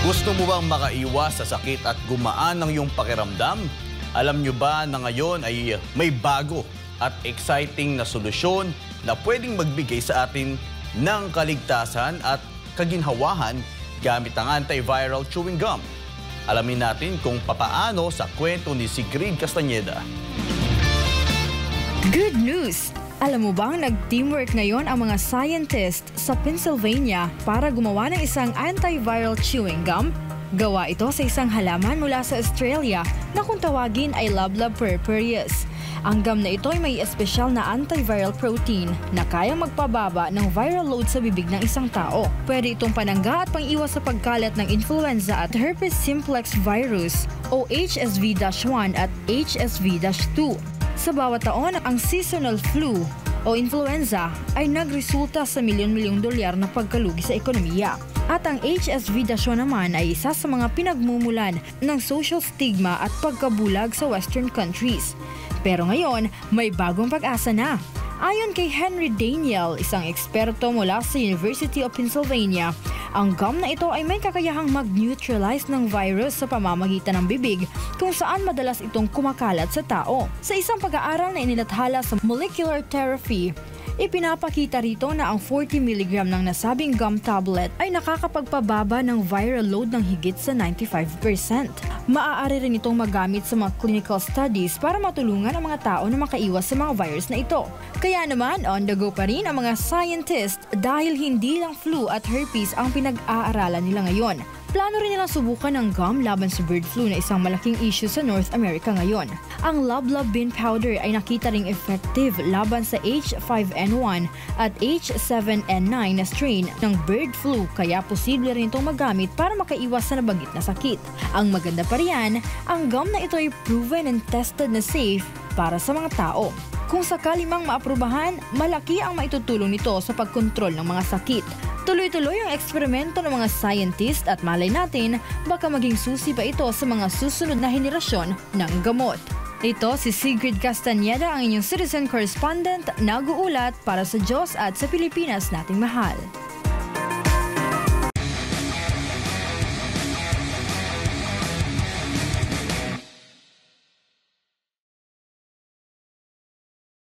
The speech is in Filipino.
Gusto mo bang makaiwas sa sakit at gumaan ng iyong pakiramdam? Alam nyo ba na ngayon ay may bago at exciting na solusyon na pwedeng magbigay sa atin ng kaligtasan at kaginhawahan gamit ang antiviral chewing gum? Alamin natin kung papaano sa kwento ni Sigrid Castañeda. Good news! Alam mo bang nag-teamwork ngayon ang mga scientist sa Pennsylvania para gumawa ng isang antiviral chewing gum? Gawa ito sa isang halaman mula sa Australia na kung tawagin ay Loblab purpureus. Ang gum na ito ay may espesyal na antiviral protein na kayang magpababa ng viral load sa bibig ng isang tao. Pwede itong panangga at pang-iwas sa pagkalat ng influenza at herpes simplex virus o HSV-1 at HSV-2. Sa bawat taon, ang seasonal flu o influenza ay nagresulta sa milyon-milyong dolyar na pagkalugi sa ekonomiya. At ang HSV-1 naman ay isa sa mga pinagmumulan ng social stigma at pagkabulag sa Western countries. Pero ngayon, may bagong pag-asa na. Ayon kay Henry Daniel, isang eksperto mula sa University of Pennsylvania, ang gum na ito ay may kakayahang mag-neutralize ng virus sa pamamagitan ng bibig kung saan madalas itong kumakalat sa tao. Sa isang pag-aaral na inilathala sa Molecular Therapy, ipinapakita rito na ang 40 mg ng nasabing gum tablet ay nakakapagpababa ng viral load ng higit sa 95%. Maaari rin itong magamit sa mga clinical studies para matulungan ang mga tao na makaiwas sa mga virus na ito. Kaya naman, on the go pa rin ang mga scientists dahil hindi lang flu at herpes ang pinag-aaralan nila ngayon. Plano rin nilang subukan ng gum laban sa bird flu na isang malaking issue sa North America ngayon. Ang Loblab bean powder ay nakita ring effective laban sa H5N1 at H7N9 na strain ng bird flu kaya posible rin itong magamit para makaiwas sa nabanggit na sakit. Ang maganda pa riyan, ang gum na ito ay proven and tested na safe para sa mga tao. Kung sakali mang maaprubahan, malaki ang maitutulong nito sa pagkontrol ng mga sakit. Tuloy-tuloy ang eksperimento ng mga scientist at malay natin baka maging susi pa ito sa mga susunod na henerasyon ng gamot. Ito si Sigrid Castañeda, ang inyong citizen correspondent, nag-uulat para sa Diyos at sa Pilipinas nating mahal.